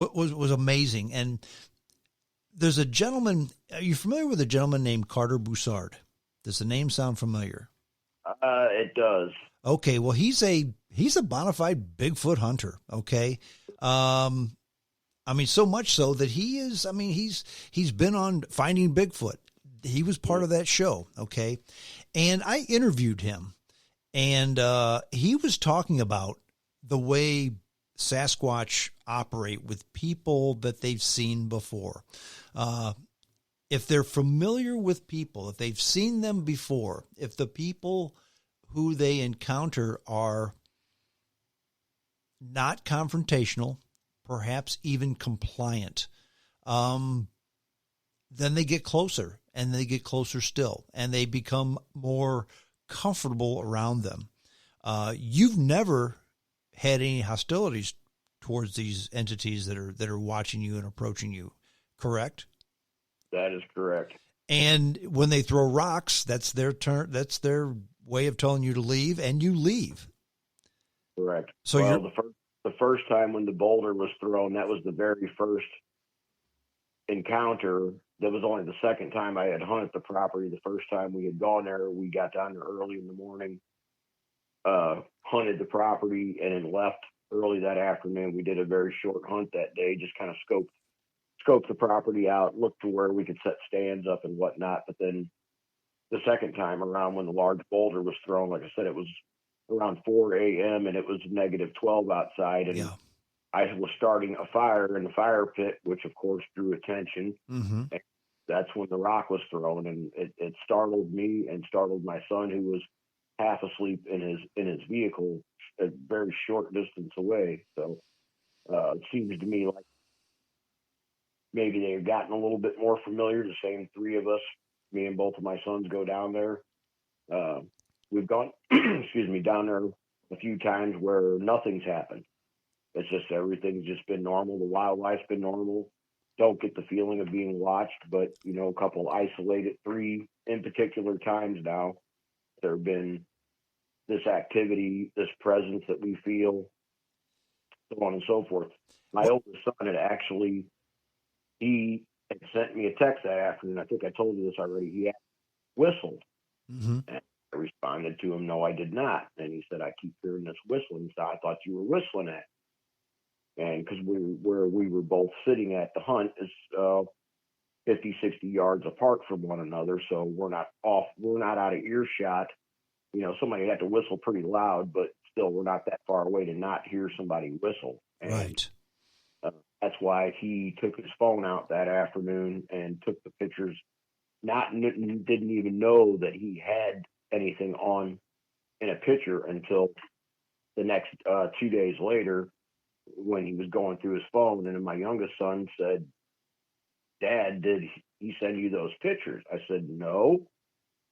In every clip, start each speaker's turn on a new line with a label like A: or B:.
A: was amazing. And there's a gentleman. Are you familiar with a gentleman named Carter Broussard? Does the name sound familiar?
B: It does.
A: Okay, well he's a bona fide Bigfoot hunter. Okay, I mean so much so that he is. I mean he's been on Finding Bigfoot. He was part of that show. Okay, and I interviewed him, and he was talking about the way Sasquatch operate with people that they've seen before. If they're familiar with people, if they've seen them before, if the people who they encounter are not confrontational, perhaps even compliant, then they get closer and they get closer still and they become more comfortable around them. You've never had any hostilities towards these entities that are watching you and approaching you, correct?
B: That is correct.
A: And when they throw rocks, that's their turn. That's their way of telling you to leave, and you leave.
B: Correct.
A: So
B: well, the first time when the boulder was thrown, that was the very first encounter. That was only the second time I had hunted the property. The first time we had gone there, we got down there early in the morning, hunted the property, and then left early that afternoon. We did a very short hunt that day, just kind of scoped the property out, looked to where we could set stands up and whatnot. But then the second time around when the large boulder was thrown, like I said, it was around 4 a.m. and it was -12 outside. And
A: yeah.
B: I was starting a fire in the fire pit, which of course drew attention.
A: Mm-hmm.
B: And that's when the rock was thrown, and it startled me and startled my son, who was half asleep in his vehicle a very short distance away. So it seems to me like maybe they had gotten a little bit more familiar. The same three of us, me and both of my sons, go down there. We've gone, down there a few times where nothing's happened. It's just everything's just been normal. The wildlife's been normal. Don't get the feeling of being watched, but a couple isolated, 3 in particular times now, there have been this activity, this presence that we feel, so on and so forth. My oldest son had actually, he had sent me a text that afternoon. I think I told you this already. He had whistled.
A: Mm-hmm.
B: And I responded to him, no, I did not. And he said, I keep hearing this whistling. So I thought you were whistling at. And because where we were both sitting at the hunt is 50, 60 yards apart from one another. So we're not out of earshot. Somebody had to whistle pretty loud, but still we're not that far away to not hear somebody whistle. And,
A: right.
B: That's why he took his phone out that afternoon and took the pictures. Didn't even know that he had anything on in a picture until the next 2 days later, when he was going through his phone. And then my youngest son said, Dad, did he send you those pictures? I said, no.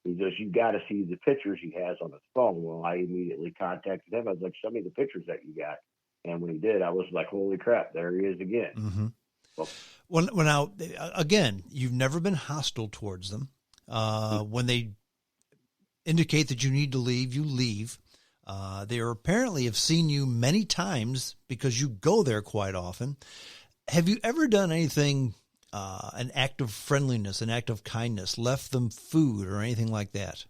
B: He goes, you got to see the pictures he has on his phone. Well, I immediately contacted him. I was like, send me the pictures that you got. And when he did, I was like, holy crap, there he is again.
A: Mm-hmm.
B: Well,
A: now, again, you've never been hostile towards them. When they indicate that you need to leave, you leave. They apparently have seen you many times because you go there quite often. Have you ever done anything, an act of friendliness, an act of kindness, left them food or anything like that?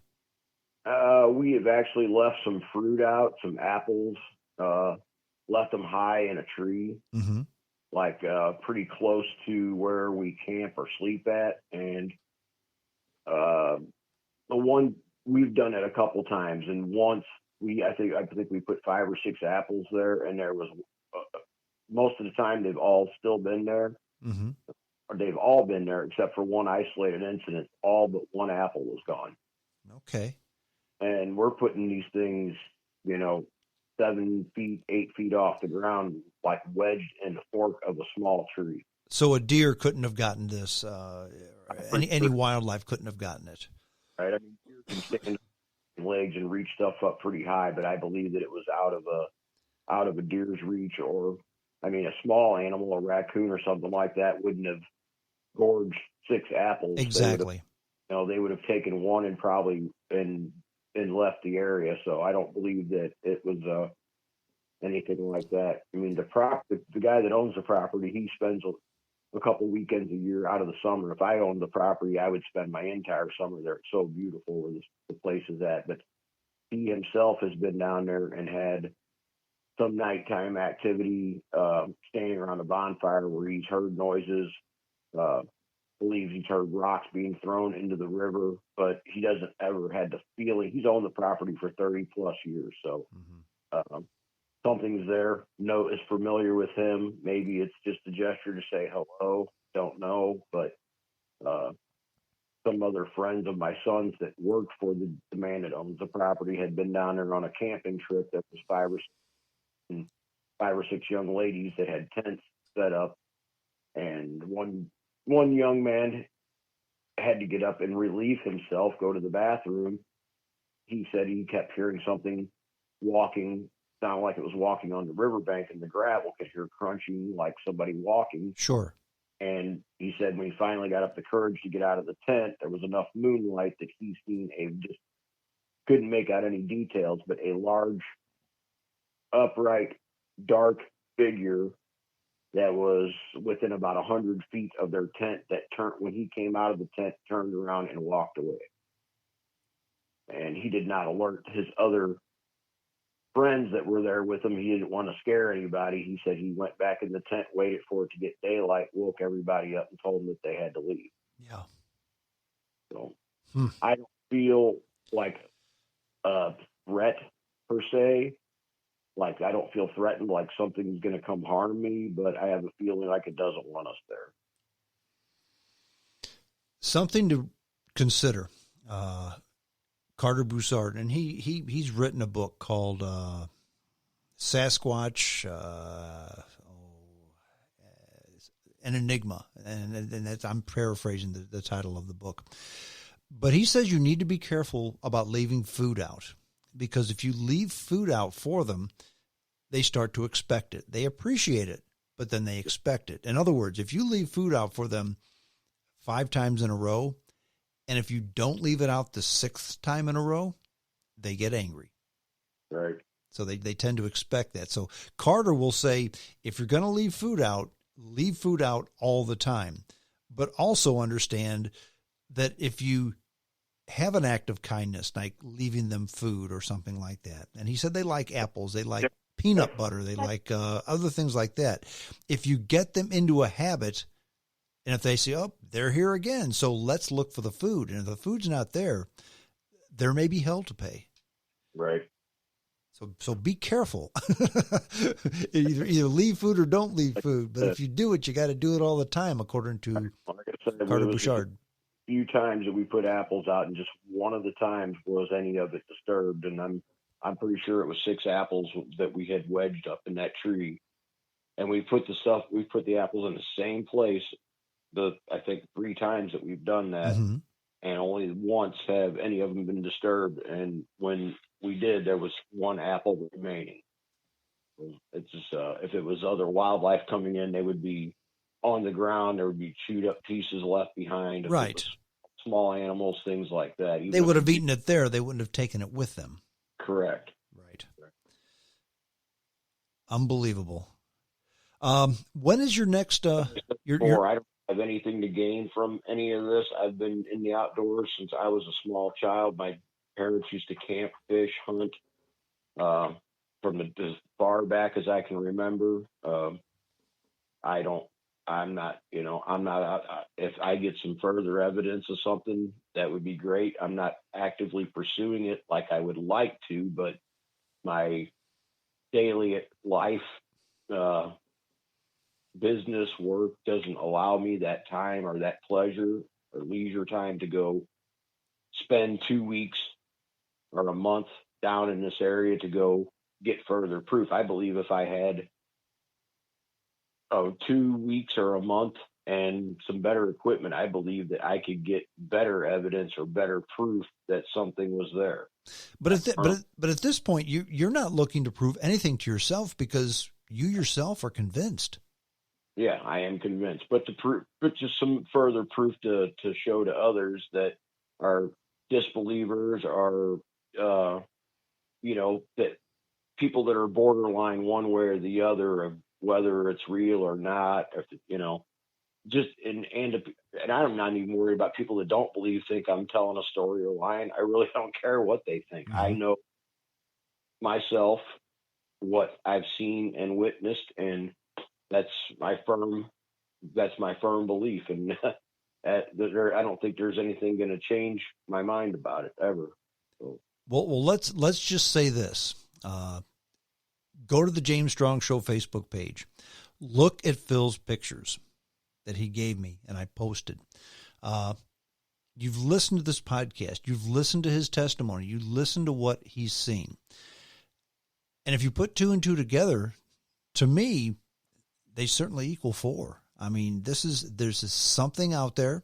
B: We have actually left some fruit out, some apples, left them high in a tree,
A: mm-hmm.
B: like pretty close to where we camp or sleep at. And the one, we've done it a couple times, and once I think we put 5 or 6 apples there, and there was most of the time they've all still been there.
A: Mm-hmm.
B: Or they've all been there except for one isolated incident. All but one apple was gone.
A: Okay.
B: And we're putting these things, 7 feet, 8 feet off the ground, like wedged in the fork of a small tree.
A: So a deer couldn't have gotten this. Any wildlife couldn't have gotten it.
B: Right. I mean, deer can stand on legs and reach stuff up pretty high, but I believe that it was out of a deer's reach, or, I mean, a small animal, a raccoon or something like that, wouldn't have gorged 6 apples.
A: Exactly.
B: They would have taken one and probably and left the area. So I don't believe that it was anything like that. I mean, the guy that owns the property, he spends a couple weekends a year out of the summer. If I owned the property, I would spend my entire summer there. It's so beautiful where the place is at. But he himself has been down there and had some nighttime activity, standing around a bonfire where he's heard noises. Uh, believes he's heard rocks being thrown into the river, but he doesn't ever had the feeling. He's owned the property for 30 plus years, so something's there. No is familiar with him. Maybe it's just a gesture to say hello. Don't know, but some other friends of my son's that worked for the man that owns the property had been down there on a camping trip. That was five or six young ladies that had tents set up, and one young man had to get up and relieve himself, go to the bathroom. He said he kept hearing something walking, sounded like it was walking on the riverbank in the gravel, could hear crunching like somebody walking.
A: Sure.
B: And he said when he finally got up the courage to get out of the tent, there was enough moonlight that he seen just couldn't make out any details, but a large, upright, dark figure that was within about 100 feet of their tent that turned, when he came out of the tent, turned around and walked away. And he did not alert his other friends that were there with him. He didn't want to scare anybody. He said he went back in the tent, waited for it to get daylight, woke everybody up and told them that they had to leave.
A: Yeah.
B: So I don't feel like a threat per se. Like, I don't feel threatened, like something's going to come harm me, but I have a feeling like it doesn't want us there.
A: Something to consider. Carter Broussard, and he's written a book called Sasquatch, an Enigma, and that's, I'm paraphrasing the title of the book. But he says you need to be careful about leaving food out, because if you leave food out for them, they start to expect it. They appreciate it, but then they expect it. In other words, if you leave food out for them 5 times in a row, and if you don't leave it out the 6th time in a row, they get angry.
B: Right.
A: So they tend to expect that. So Carter will say, if you're going to leave food out all the time. But also understand that if you have an act of kindness, like leaving them food or something like that, and he said they like apples, they like peanut butter, they like other things like that. If you get them into a habit, and if they say, oh, they're here again, so let's look for the food. And if the food's not there, there may be hell to pay.
B: Right.
A: So be careful. either leave food or don't leave food. But if you do it, you got to do it all the time, according to Carter Bouchard.
B: A few times that we put apples out, and just one of the times was any of it disturbed. And I'm pretty sure it was 6 apples that we had wedged up in that tree. And we put the apples in the same place. I think 3 times that we've done that, and only once have any of them been disturbed. And when we did, there was 1 apple remaining. It's just if it was other wildlife coming in, they would be on the ground. There would be chewed up pieces left behind.
A: Right.
B: Small animals, things like that.
A: They would have eaten it there. They wouldn't have taken it with them.
B: Correct.
A: Right. Unbelievable. When is your next? I
B: don't have anything to gain from any of this. I've been in the outdoors since I was a small child. My parents used to camp, fish, hunt, from as far back as I can remember. I'm not out. If I get some further evidence of something, that would be great. I'm not actively pursuing it like I would like to, but my daily life, business work doesn't allow me that time or that pleasure or leisure time to go spend 2 weeks or a month down in this area to go get further proof. I believe if I had 2 weeks or a month and some better equipment, I believe that I could get better evidence or better proof that something was there.
A: But at this point, you're not looking to prove anything to yourself, because you yourself are convinced.
B: Yeah, I am convinced. But just some further proof to show to others that are disbelievers or that people that are borderline one way or the other of whether it's real or not, if, just, and I'm not even worried about people that don't think I'm telling a story or lying. I really don't care what they think.
A: Mm-hmm.
B: I know myself, what I've seen and witnessed, and that's my firm belief. And I don't think there's anything going to change my mind about it ever. So.
A: Well, let's just say this. Go to the James Strong Show Facebook page. Look at Phil's pictures that he gave me and I posted. You've listened to this podcast. You've listened to his testimony. You listened to what he's seen. And if you put 2 and 2 together, to me, they certainly equal 4. I mean, there's something out there.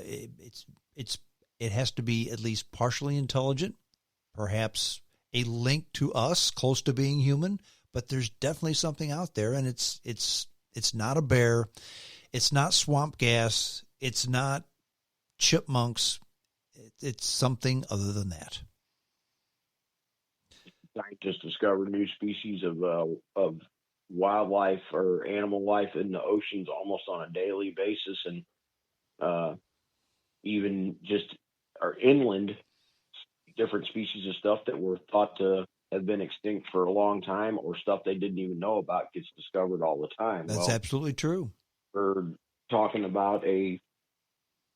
A: It has to be at least partially intelligent, perhaps a link to us, close to being human, but there's definitely something out there, and it's not a bear, it's not swamp gas, it's not chipmunks, it's something other than that.
B: Scientists discover new species of wildlife or animal life in the oceans almost on a daily basis, and even just our inland, different species of stuff that were thought to have been extinct for a long time, or stuff they didn't even know about gets discovered all the time.
A: That's absolutely true.
B: We're talking about a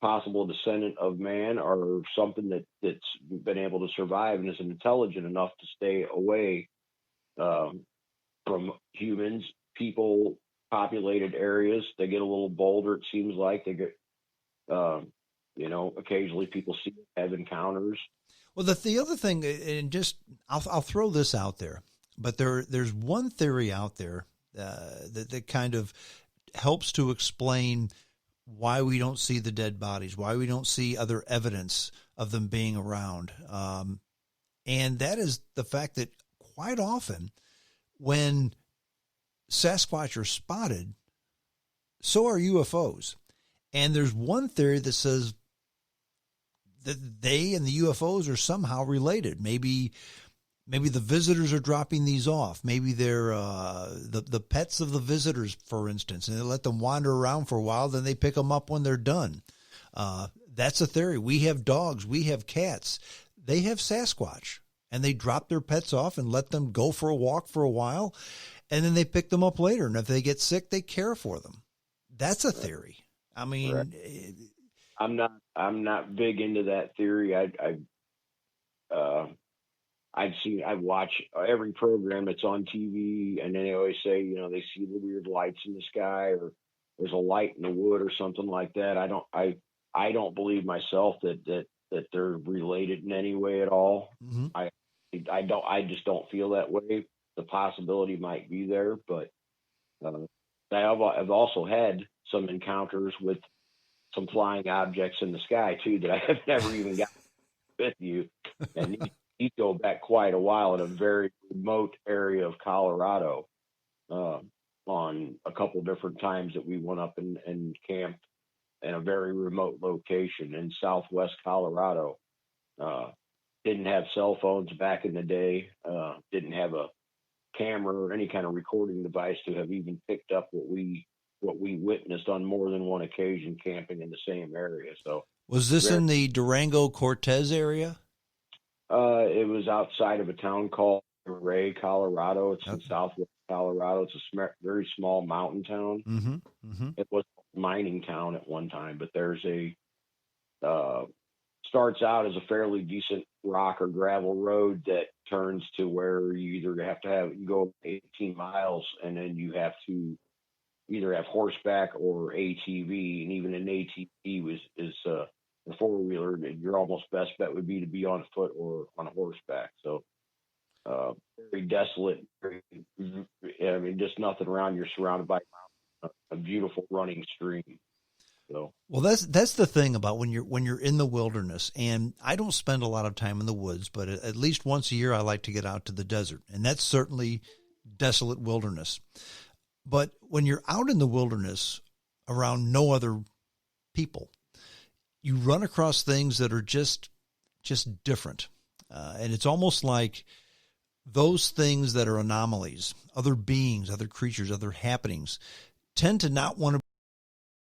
B: possible descendant of man, or something that's been able to survive and is intelligent enough to stay away from humans, people, populated areas. They get a little bolder, it seems like. They get, occasionally people have encounters.
A: Well, the other thing, and just I'll throw this out there, but there's one theory out there that kind of helps to explain why we don't see the dead bodies, why we don't see other evidence of them being around. And that is the fact that quite often when Sasquatch are spotted, so are UFOs. And there's one theory that says that they and the UFOs are somehow related. Maybe the visitors are dropping these off. Maybe they're the pets of the visitors, for instance, and they let them wander around for a while. Then they pick them up when they're done. That's a theory. We have dogs. We have cats. They have Sasquatch, and they drop their pets off and let them go for a walk for a while, and then they pick them up later. And if they get sick, they care for them. That's a theory. I mean,
B: right. I'm not big into that theory. I watch every program that's on TV, and they always say, they see the weird lights in the sky, or there's a light in the wood or something like that. I don't believe myself that they're related in any way at all.
A: Mm-hmm.
B: I just don't feel that way. The possibility might be there, but I've also had some encounters with some flying objects in the sky too that I have never even got with you, and these go back quite a while in a very remote area of Colorado. On a couple different times that we went up and camped in a very remote location in Southwest Colorado. Didn't have cell phones back in the day. Didn't have a camera or any kind of recording device to have even picked up what we witnessed on more than one occasion camping in the same area. So
A: was this in the Durango Cortez area?
B: It was outside of a town called Ray, Colorado. It's in southwest Colorado. It's a very small mountain town.
A: Mm-hmm. Mm-hmm.
B: It was a mining town at one time, but there's starts out as a fairly decent rock or gravel road that turns to where you either you go 18 miles, and then you have to either have horseback or ATV, and even an ATV is a four-wheeler. Your almost best bet would be to be on foot or on a horseback. So very desolate. Just nothing around. You're surrounded by a beautiful running stream. So.
A: Well, that's the thing about when you're in the wilderness, and I don't spend a lot of time in the woods, but at least once a year I like to get out to the desert, and that's certainly desolate wilderness. But when you're out in the wilderness around no other people, you run across things that are just different. And it's almost like those things that are anomalies, other beings, other creatures, other happenings, tend to not want to